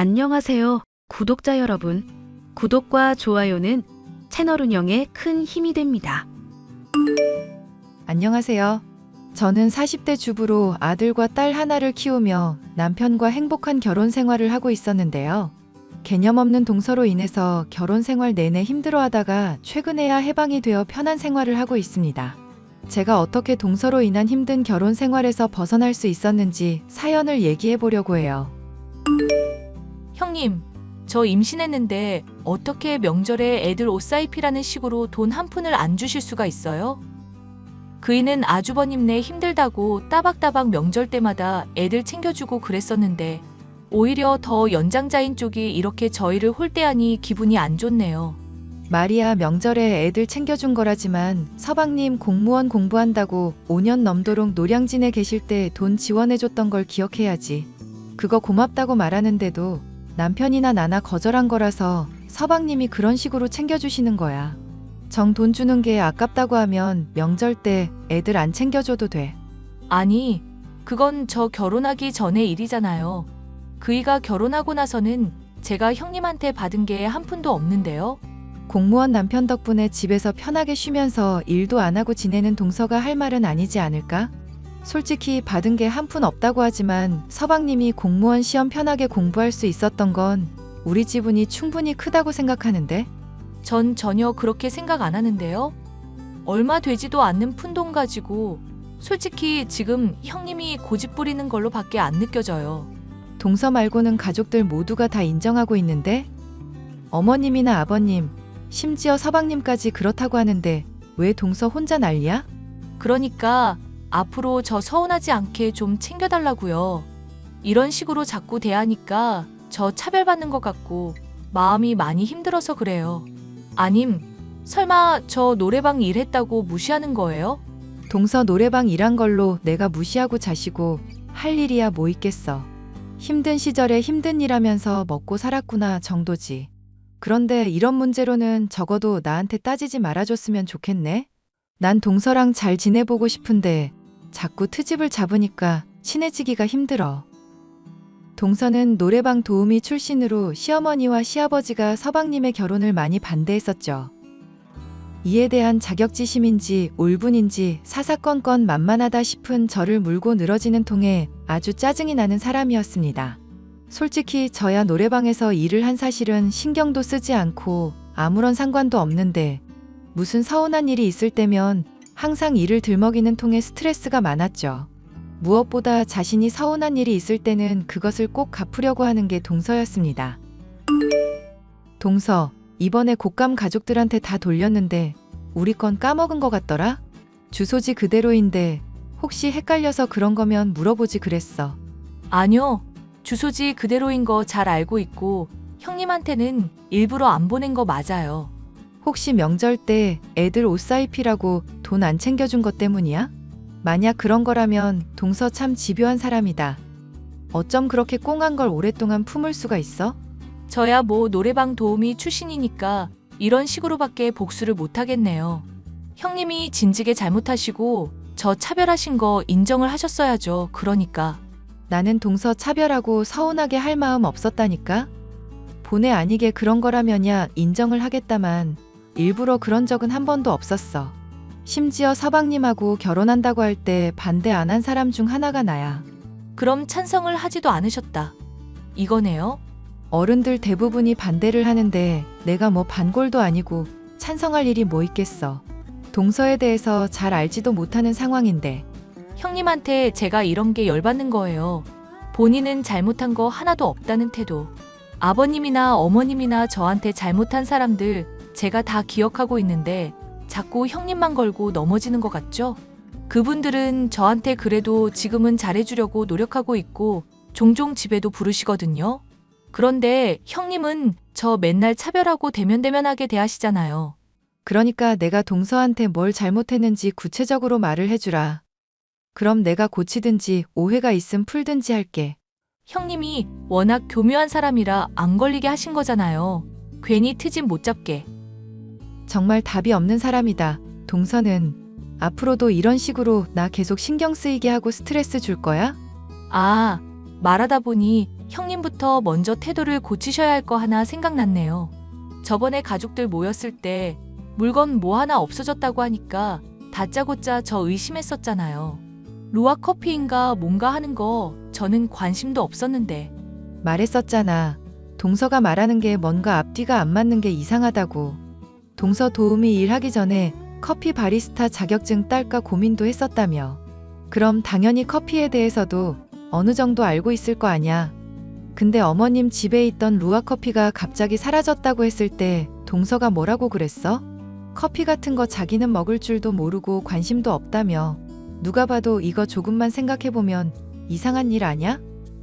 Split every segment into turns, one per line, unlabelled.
안녕하세요, 구독자 여러분. 구독과 좋아요는 채널 운영에 큰 힘이 됩니다.
안녕하세요. 저는 40대 주부로 아들과 딸 하나를 키우며 남편과 행복한 결혼 생활을 하고 있었는데요. 개념 없는 동서로 인해서 결혼 생활 내내 힘들어하다가 최근에야 해방이 되어 편한 생활을 하고 있습니다. 제가 어떻게 동서로 인한 힘든 결혼 생활에서 벗어날 수 있었는지 사연을 얘기해 보려고 해요.
형님, 저 임신했는데 어떻게 명절에 애들 옷 사입히라는 식으로 돈 한 푼을 안 주실 수가 있어요? 그이는 아주버님네 힘들다고 따박따박 명절 때마다 애들 챙겨주고 그랬었는데 오히려 더 연장자인 쪽이 이렇게 저희를 홀대하니 기분이 안 좋네요.
말이야 명절에 애들 챙겨준 거라지만 서방님 공무원 공부한다고 5년 넘도록 노량진에 계실 때 돈 지원해줬던 걸 기억해야지. 그거 고맙다고 말하는데도 남편이나 나나 거절한 거라서 서방님이 그런 식으로 챙겨주시는 거야. 정 돈 주는 게 아깝다고 하면 명절 때 애들 안 챙겨줘도 돼.
아니, 그건 저 결혼하기 전의 일이잖아요. 그이가 결혼하고 나서는 제가 형님한테 받은 게 한 푼도 없는데요.
공무원 남편 덕분에 집에서 편하게 쉬면서 일도 안 하고 지내는 동서가 할 말은 아니지 않을까? 솔직히 받은 게 한 푼 없다고 하지만 서방님이 공무원 시험 편하게 공부할 수 있었던 건 우리 지분이 충분히 크다고 생각하는데?
전 전혀 그렇게 생각 안 하는데요. 얼마 되지도 않는 푼돈 가지고 솔직히 지금 형님이 고집 부리는 걸로 밖에 안 느껴져요.
동서 말고는 가족들 모두가 다 인정하고 있는데? 어머님이나 아버님, 심지어 서방님까지 그렇다고 하는데 왜 동서 혼자 난리야?
그러니까 앞으로 저 서운하지 않게 좀 챙겨달라고요. 이런 식으로 자꾸 대하니까 저 차별받는 것 같고 마음이 많이 힘들어서 그래요. 아님, 설마 저 노래방 일했다고 무시하는 거예요?
동서 노래방 일한 걸로 내가 무시하고 자시고 할 일이야 뭐 있겠어. 힘든 시절에 힘든 일 하면서 먹고 살았구나 정도지. 그런데 이런 문제로는 적어도 나한테 따지지 말아줬으면 좋겠네. 난 동서랑 잘 지내보고 싶은데 자꾸 트집을 잡으니까 친해지기가 힘들어. 동서는 노래방 도우미 출신으로 시어머니와 시아버지가 서방님의 결혼을 많이 반대했었죠. 이에 대한 자격지심인지 울분인지 사사건건 만만하다 싶은 저를 물고 늘어지는 통에 아주 짜증이 나는 사람이었습니다. 솔직히 저야 노래방에서 일을 한 사실은 신경도 쓰지 않고 아무런 상관도 없는데 무슨 서운한 일이 있을 때면 항상 일을 들먹이는 통에 스트레스가 많았죠. 무엇보다 자신이 서운한 일이 있을 때는 그것을 꼭 갚으려고 하는 게 동서였습니다. 동서, 이번에 곶감 가족들한테 다 돌렸는데 우리 건 까먹은 것 같더라? 주소지 그대로인데 혹시 헷갈려서 그런 거면 물어보지 그랬어.
아니요. 주소지 그대로인 거 잘 알고 있고 형님한테는 일부러 안 보낸 거 맞아요.
혹시 명절 때 애들 옷 사입히라고 돈 안 챙겨준 것 때문이야? 만약 그런 거라면 동서 참 집요한 사람이다. 어쩜 그렇게 꽁한 걸 오랫동안 품을 수가 있어?
저야 뭐 노래방 도우미 출신이니까 이런 식으로밖에 복수를 못 하겠네요. 형님이 진즉에 잘못하시고 저 차별하신 거 인정을 하셨어야죠. 그러니까.
나는 동서 차별하고 서운하게 할 마음 없었다니까? 본의 아니게 그런 거라면야 인정을 하겠다만 일부러 그런 적은 한 번도 없었어. 심지어 서방님하고 결혼한다고 할 때 반대 안 한 사람 중 하나가 나야.
그럼 찬성을 하지도 않으셨다. 이거네요.
어른들 대부분이 반대를 하는데 내가 뭐 반골도 아니고 찬성할 일이 뭐 있겠어. 동서에 대해서 잘 알지도 못하는 상황인데.
형님한테 제가 이런 게 열받는 거예요. 본인은 잘못한 거 하나도 없다는 태도. 아버님이나 어머님이나 저한테 잘못한 사람들 제가 다 기억하고 있는데 자꾸 형님만 걸고 넘어지는 것 같죠? 그분들은 저한테 그래도 지금은 잘해주려고 노력하고 있고 종종 집에도 부르시거든요. 그런데 형님은 저 맨날 차별하고 대면대면하게 대하시잖아요.
그러니까 내가 동서한테 뭘 잘못했는지 구체적으로 말을 해주라. 그럼 내가 고치든지 오해가 있음 풀든지 할게.
형님이 워낙 교묘한 사람이라 안 걸리게 하신 거잖아요. 괜히 트집 못 잡게.
정말 답이 없는 사람이다. 동서는 앞으로도 이런 식으로 나 계속 신경 쓰이게 하고 스트레스 줄 거야?
아, 말하다 보니 형님부터 먼저 태도를 고치셔야 할 거 하나 생각났네요. 저번에 가족들 모였을 때 물건 뭐 하나 없어졌다고 하니까 다짜고짜 저 의심했었잖아요. 루아 커피인가 뭔가 하는 거 저는 관심도 없었는데.
말했었잖아. 동서가 말하는 게 뭔가 앞뒤가 안 맞는 게 이상하다고. 동서 도우미 일하기 전에 커피 바리스타 자격증 딸까 고민도 했었다며. 그럼 당연히 커피에 대해서도 어느 정도 알고 있을 거 아냐. 근데 어머님 집에 있던 루아 커피가 갑자기 사라졌다고 했을 때 동서가 뭐라고 그랬어? 커피 같은 거 자기는 먹을 줄도 모르고 관심도 없다며. 누가 봐도 이거 조금만 생각해보면 이상한 일 아냐?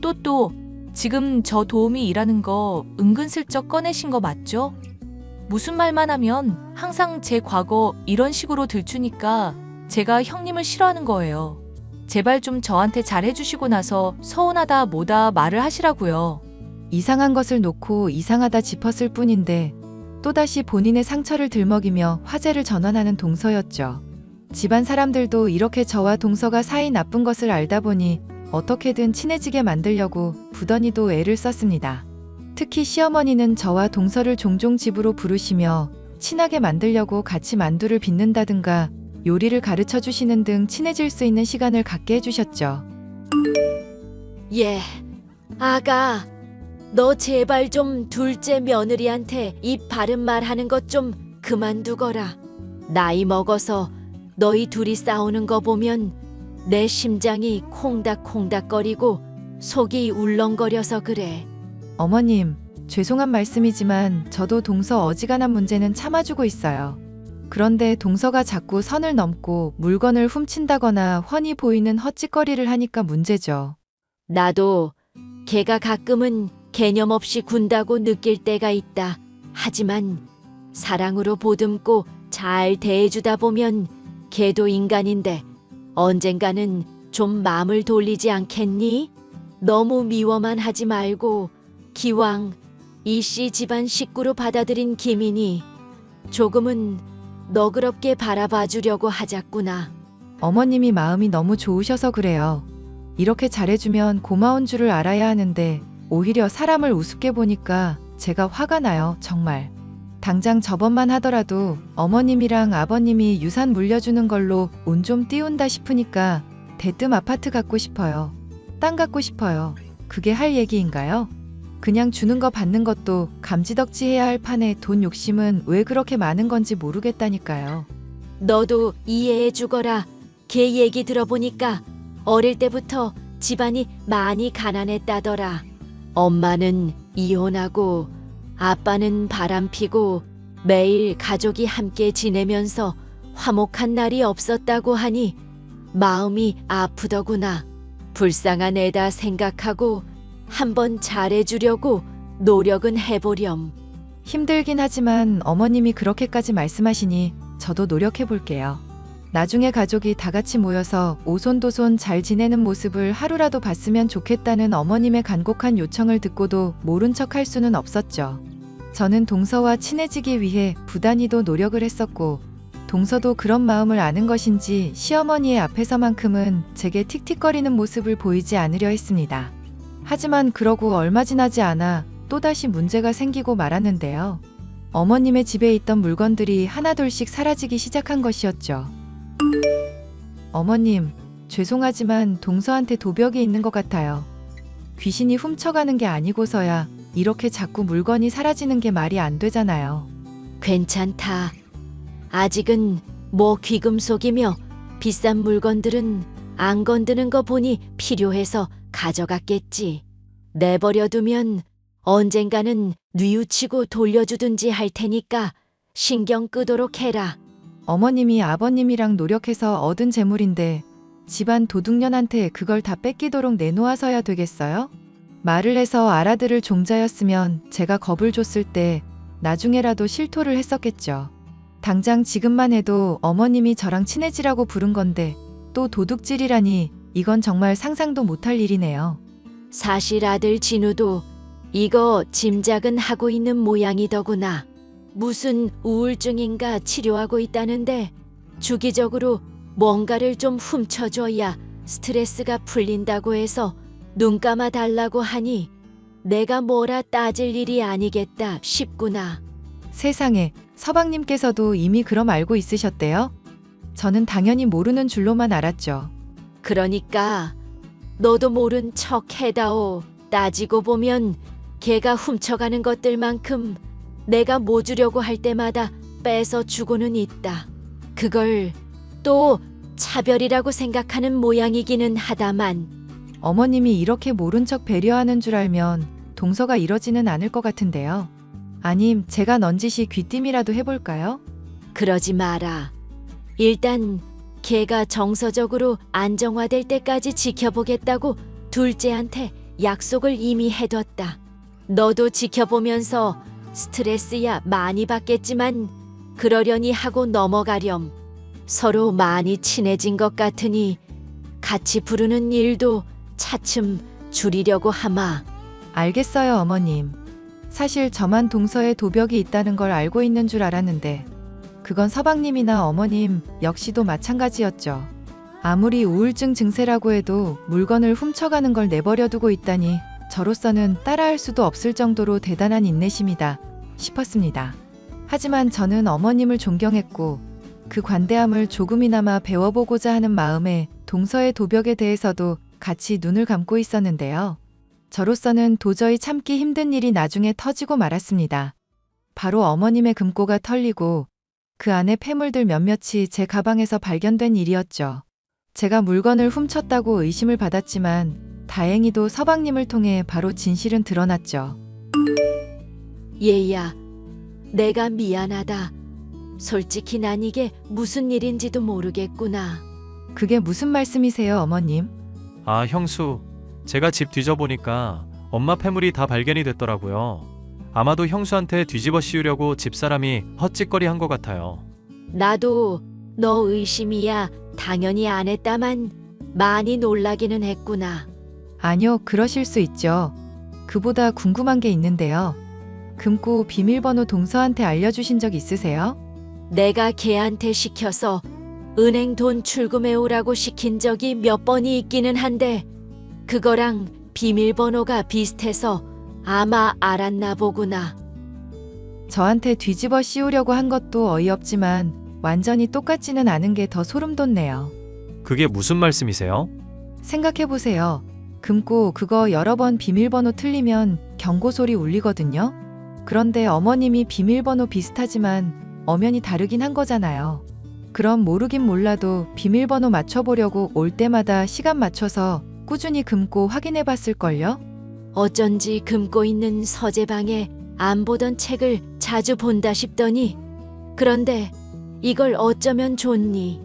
또 지금 저 도우미 일하는 거 은근슬쩍 꺼내신 거 맞죠? 무슨 말만 하면 항상 제 과거 이런 식으로 들추니까 제가 형님을 싫어하는 거예요. 제발 좀 저한테 잘해주시고 나서 서운하다 뭐다 말을 하시라고요.
이상한 것을 놓고 이상하다 짚었을 뿐인데 또다시 본인의 상처를 들먹이며 화제를 전환하는 동서였죠. 집안 사람들도 이렇게 저와 동서가 사이 나쁜 것을 알다 보니 어떻게든 친해지게 만들려고 부더니도 애를 썼습니다. 특히 시어머니는 저와 동서를 종종 집으로 부르시며 친하게 만들려고 같이 만두를 빚는다든가 요리를 가르쳐 주시는 등 친해질 수 있는 시간을 갖게 해주셨죠.
예, 아가, 너 제발 좀 둘째 며느리한테 입 바른 말 하는 것 좀 그만두거라. 나이 먹어서 너희 둘이 싸우는 거 보면 내 심장이 콩닥콩닥거리고 속이 울렁거려서 그래.
어머님, 죄송한 말씀이지만 저도 동서 어지간한 문제는 참아주고 있어요. 그런데 동서가 자꾸 선을 넘고 물건을 훔친다거나 훤히 보이는 헛짓거리를 하니까 문제죠.
나도 걔가 가끔은 개념 없이 군다고 느낄 때가 있다. 하지만 사랑으로 보듬고 잘 대해주다 보면 걔도 인간인데 언젠가는 좀 마음을 돌리지 않겠니? 너무 미워만 하지 말고 기왕 이씨 집안 식구로 받아들인 김인이 조금은 너그럽게 바라봐 주려고 하자꾸나.
어머님이 마음이 너무 좋으셔서 그래요. 이렇게 잘해주면 고마운 줄을 알아야 하는데 오히려 사람을 우습게 보니까 제가 화가 나요, 정말. 당장 저번만 하더라도 어머님이랑 아버님이 유산 물려주는 걸로 운 좀 띄운다 싶으니까 대뜸 아파트 갖고 싶어요. 땅 갖고 싶어요. 그게 할 얘기인가요? 그냥 주는 거 받는 것도 감지덕지해야 할 판에 돈 욕심은 왜 그렇게 많은 건지 모르겠다니까요.
너도 이해해 주거라. 걔 얘기 들어보니까 어릴 때부터 집안이 많이 가난했다더라. 엄마는 이혼하고 아빠는 바람피고 매일 가족이 함께 지내면서 화목한 날이 없었다고 하니 마음이 아프더구나. 불쌍한 애다 생각하고 한번 잘해주려고 노력은 해보렴.
힘들긴 하지만 어머님이 그렇게까지 말씀하시니 저도 노력해볼게요. 나중에 가족이 다 같이 모여서 오손도손 잘 지내는 모습을 하루라도 봤으면 좋겠다는 어머님의 간곡한 요청을 듣고도 모른 척 할 수는 없었죠. 저는 동서와 친해지기 위해 부단히도 노력을 했었고 동서도 그런 마음을 아는 것인지 시어머니의 앞에서만큼은 제게 틱틱거리는 모습을 보이지 않으려 했습니다. 하지만 그러고 얼마 지나지 않아 또다시 문제가 생기고 말았는데요. 어머님의 집에 있던 물건들이 하나둘씩 사라지기 시작한 것이었죠. 어머님, 죄송하지만 동서한테 도벽이 있는 것 같아요. 귀신이 훔쳐가는 게 아니고서야 이렇게 자꾸 물건이 사라지는 게 말이 안 되잖아요.
괜찮다. 아직은 뭐 귀금속이며 비싼 물건들은 안 건드는 거 보니 필요해서 가져갔겠지. 내버려두면 언젠가는 뉘우치고 돌려주든지 할 테니까 신경 끄도록 해라.
어머님이 아버님이랑 노력해서 얻은 재물인데 집안 도둑년한테 그걸 다 뺏기도록 내놓아서야 되겠어요? 말을 해서 알아들을 종자였으면 제가 겁을 줬을 때 나중에라도 실토를 했었겠죠. 당장 지금만 해도 어머님이 저랑 친해지라고 부른 건데 또 도둑질이라니 이건 정말 상상도 못할 일이네요.
사실 아들 진우도 이거 짐작은 하고 있는 모양이더구나. 무슨 우울증인가 치료하고 있다는데 주기적으로 뭔가를 좀 훔쳐줘야 스트레스가 풀린다고 해서 눈 감아 달라고 하니 내가 뭐라 따질 일이 아니겠다 싶구나.
세상에, 서방님께서도 이미 그럼 알고 있으셨대요? 저는 당연히 모르는 줄로만 알았죠.
그러니까 너도 모른 척 해다오. 따지고 보면 걔가 훔쳐가는 것들만큼 내가 뭐 주려고 할 때마다 뺏어 주고는 있다. 그걸 또 차별이라고 생각하는 모양이기는 하다만.
어머님이 이렇게 모른 척 배려하는 줄 알면 동서가 이러지는 않을 것 같은데요. 아님 제가 넌지시 귀띔이라도 해볼까요?
그러지 마라. 일단 걔가 정서적으로 안정화될 때까지 지켜보겠다고 둘째한테 약속을 이미 해뒀다. 너도 지켜보면서 스트레스야 많이 받겠지만 그러려니 하고 넘어가렴. 서로 많이 친해진 것 같으니 같이 부르는 일도 차츰 줄이려고 하마.
알겠어요, 어머님. 사실 저만 동서에 도벽이 있다는 걸 알고 있는 줄 알았는데 그건 서방님이나 어머님 역시도 마찬가지였죠. 아무리 우울증 증세라고 해도 물건을 훔쳐가는 걸 내버려두고 있다니 저로서는 따라할 수도 없을 정도로 대단한 인내심이다 싶었습니다. 하지만 저는 어머님을 존경했고 그 관대함을 조금이나마 배워보고자 하는 마음에 동서의 도벽에 대해서도 같이 눈을 감고 있었는데요. 저로서는 도저히 참기 힘든 일이 나중에 터지고 말았습니다. 바로 어머님의 금고가 털리고 그 안에 폐물들 몇몇이 제 가방에서 발견된 일이었죠. 제가 물건을 훔쳤다고 의심을 받았지만 다행히도 서방님을 통해 바로 진실은 드러났죠.
얘야, 내가 미안하다. 솔직히 난 이게 무슨 일인지도 모르겠구나.
그게 무슨 말씀이세요, 어머님?
아, 형수. 제가 집 뒤져보니까 엄마 폐물이 다 발견이 됐더라고요. 아마도 형수한테 뒤집어 씌우려고 집사람이 헛짓거리 한 것 같아요.
나도 너 의심이야 당연히 안 했다만 많이 놀라기는 했구나.
아니요, 그러실 수 있죠. 그보다 궁금한 게 있는데요. 금고 비밀번호 동서한테 알려주신 적 있으세요?
내가 걔한테 시켜서 은행 돈 출금해 오라고 시킨 적이 몇 번이 있기는 한데 그거랑 비밀번호가 비슷해서 아마 알았나 보구나.
저한테 뒤집어 씌우려고 한 것도 어이없지만 완전히 똑같지는 않은 게 더 소름 돋네요.
그게 무슨 말씀이세요?
생각해보세요. 금고 그거 여러 번 비밀번호 틀리면 경고 소리 울리거든요. 그런데 어머님이 비밀번호 비슷하지만 엄연히 다르긴 한 거잖아요. 그럼 모르긴 몰라도 비밀번호 맞춰보려고 올 때마다 시간 맞춰서 꾸준히 금고 확인해봤을걸요?
어쩐지 금고 있는 서재방에 안 보던 책을 자주 본다 싶더니 그런데 이걸 어쩌면 좋니?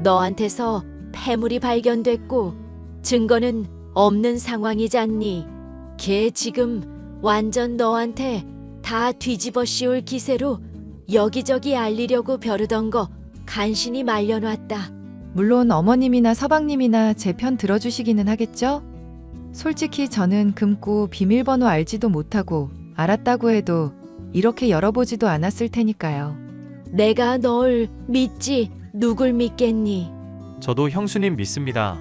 너한테서 폐물이 발견됐고 증거는 없는 상황이잖니. 걔 지금 완전 너한테 다 뒤집어 씌울 기세로 여기저기 알리려고 벼르던 거 간신히 말려놨다.
물론 어머님이나 서방님이나 제 편 들어주시기는 하겠죠? 솔직히 저는 금고 비밀번호 알지도 못하고 알았다고 해도 이렇게 열어보지도 않았을 테니까요.
내가 널 믿지 누굴 믿겠니?
저도 형수님 믿습니다.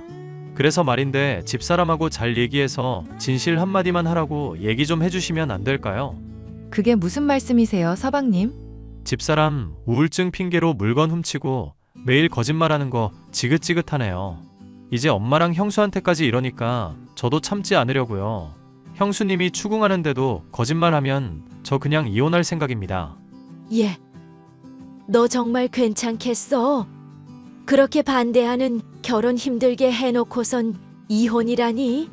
그래서 말인데 집사람하고 잘 얘기해서 진실 한마디만 하라고 얘기 좀 해주시면 안 될까요?
그게 무슨 말씀이세요, 서방님?
집사람 우울증 핑계로 물건 훔치고 매일 거짓말하는 거 지긋지긋하네요. 이제 엄마랑 형수한테까지 이러니까 저도 참지 않으려고요. 형수님이 추궁하는데도 거짓말하면 저 그냥 이혼할 생각입니다.
예. 너 정말 괜찮겠어? 그렇게 반대하는 결혼 힘들게 해놓고선 이혼이라니?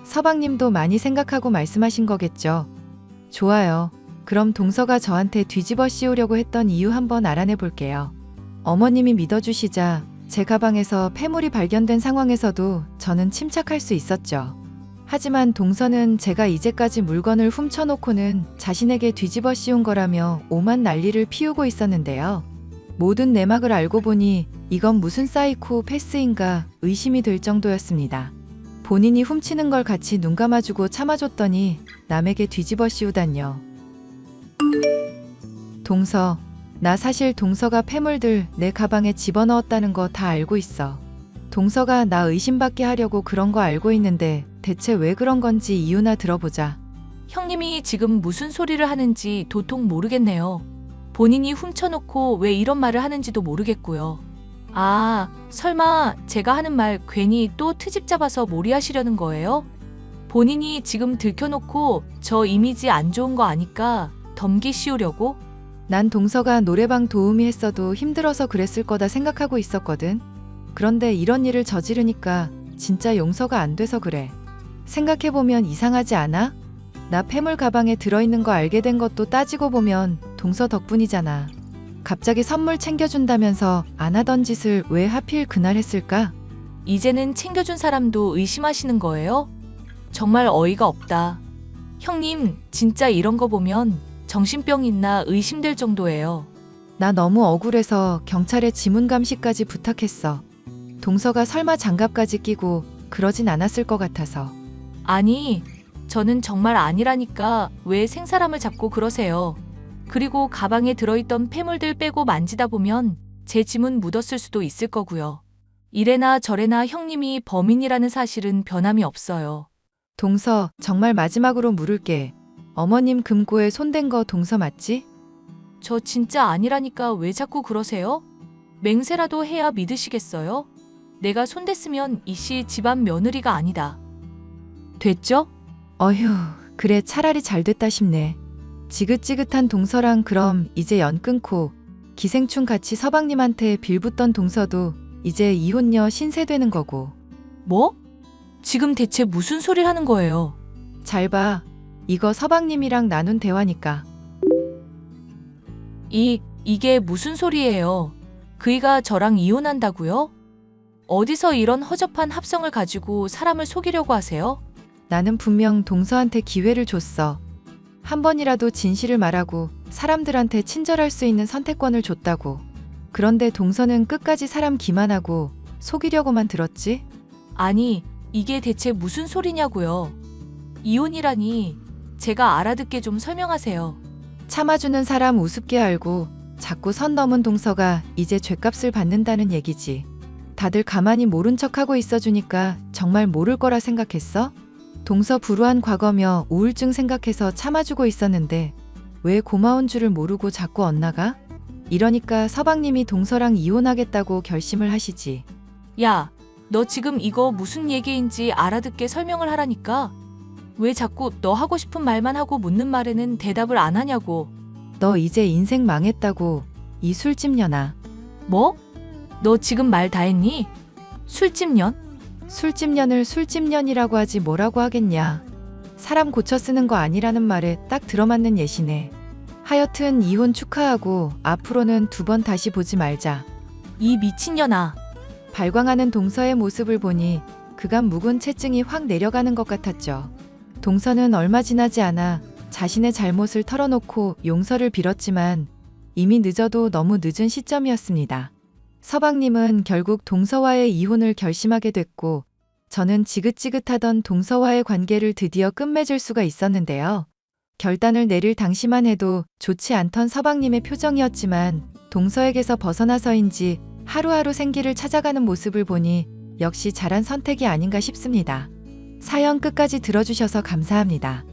서방님도 많이 생각하고 말씀하신 거겠죠. 좋아요. 그럼 동서가 저한테 뒤집어 씌우려고 했던 이유 한번 알아내 볼게요. 어머님이 믿어주시자 제 가방에서 폐물이 발견된 상황에서도 저는 침착할 수 있었죠. 하지만 동서는 제가 이제까지 물건을 훔쳐놓고는 자신에게 뒤집어 씌운 거라며 오만 난리를 피우고 있었는데요. 모든 내막을 알고 보니 이건 무슨 사이코패스인가 의심이 될 정도였습니다. 본인이 훔치는 걸 같이 눈 감아주고 참아줬더니 남에게 뒤집어 씌우다뇨. 동서, 나 사실 동서가 폐물들 내 가방에 집어넣었다는 거 다 알고 있어. 동서가 나 의심받게 하려고 그런 거 알고 있는데 대체 왜 그런 건지 이유나 들어보자.
형님이 지금 무슨 소리를 하는지 도통 모르겠네요. 본인이 훔쳐놓고 왜 이런 말을 하는지도 모르겠고요. 아, 설마 제가 하는 말 괜히 또 트집 잡아서 몰이하시려는 거예요? 본인이 지금 들켜놓고 저 이미지 안 좋은 거 아니까 덤기 씌우려고?
난 동서가 노래방 도우미 했어도 힘들어서 그랬을 거다 생각하고 있었거든. 그런데 이런 일을 저지르니까 진짜 용서가 안 돼서 그래. 생각해보면 이상하지 않아? 나 폐물 가방에 들어있는 거 알게 된 것도 따지고 보면 동서 덕분이잖아. 갑자기 선물 챙겨준다면서 안 하던 짓을 왜 하필 그날 했을까?
이제는 챙겨준 사람도 의심하시는 거예요? 정말 어이가 없다. 형님, 진짜 이런 거 보면 정신병 있나 의심될 정도예요.
나 너무 억울해서 경찰에 지문 감시까지 부탁했어. 동서가 설마 장갑까지 끼고 그러진 않았을 것 같아서.
아니, 저는 정말 아니라니까 왜 생사람을 잡고 그러세요. 그리고 가방에 들어있던 폐물들 빼고 만지다 보면 제 지문 묻었을 수도 있을 거고요. 이래나 저래나 형님이 범인이라는 사실은 변함이 없어요.
동서, 정말 마지막으로 물을게. 어머님 금고에 손댄 거 동서 맞지?
저 진짜 아니라니까 왜 자꾸 그러세요? 맹세라도 해야 믿으시겠어요? 내가 손댔으면 이씨 집안 며느리가 아니다. 됐죠?
어휴, 그래 차라리 잘 됐다 싶네. 지긋지긋한 동서랑 그럼 이제 연 끊고 기생충 같이 서방님한테 빌붙던 동서도 이제 이혼녀 신세되는 거고.
뭐? 지금 대체 무슨 소리를 하는 거예요?
잘 봐. 이거 서방님이랑 나눈 대화니까.
이게 무슨 소리예요? 그이가 저랑 이혼한다고요? 어디서 이런 허접한 합성을 가지고 사람을 속이려고 하세요?
나는 분명 동서한테 기회를 줬어. 한 번이라도 진실을 말하고 사람들한테 친절할 수 있는 선택권을 줬다고. 그런데 동서는 끝까지 사람 기만하고 속이려고만 들었지?
아니, 이게 대체 무슨 소리냐고요? 이혼이라니, 제가 알아듣게 좀 설명하세요.
참아주는 사람 우습게 알고 자꾸 선 넘은 동서가 이제 죗값을 받는다는 얘기지. 다들 가만히 모른 척하고 있어주니까 정말 모를 거라 생각했어? 동서 불우한 과거며 우울증 생각해서 참아주고 있었는데 왜 고마운 줄을 모르고 자꾸 엇나가? 이러니까 서방님이 동서랑 이혼하겠다고 결심을 하시지.
야, 너 지금 이거 무슨 얘기인지 알아듣게 설명을 하라니까? 왜 자꾸 너 하고 싶은 말만 하고 묻는 말에는 대답을 안 하냐고.
너 이제 인생 망했다고. 이 술집년아.
뭐? 너 지금 말 다 했니? 술집년?
술집년을 술집년이라고 하지 뭐라고 하겠냐. 사람 고쳐 쓰는 거 아니라는 말에 딱 들어맞는 예시네. 하여튼 이혼 축하하고 앞으로는 두 번 다시 보지 말자.
이 미친년아.
발광하는 동서의 모습을 보니 그간 묵은 채증이 확 내려가는 것 같았죠. 동서는 얼마 지나지 않아 자신의 잘못을 털어놓고 용서를 빌었지만 이미 늦어도 너무 늦은 시점이었습니다. 서방님은 결국 동서와의 이혼을 결심하게 됐고 저는 지긋지긋하던 동서와의 관계를 드디어 끝맺을 수가 있었는데요. 결단을 내릴 당시만 해도 좋지 않던 서방님의 표정이었지만 동서에게서 벗어나서인지 하루하루 생기를 찾아가는 모습을 보니 역시 잘한 선택이 아닌가 싶습니다. 사연 끝까지 들어주셔서 감사합니다.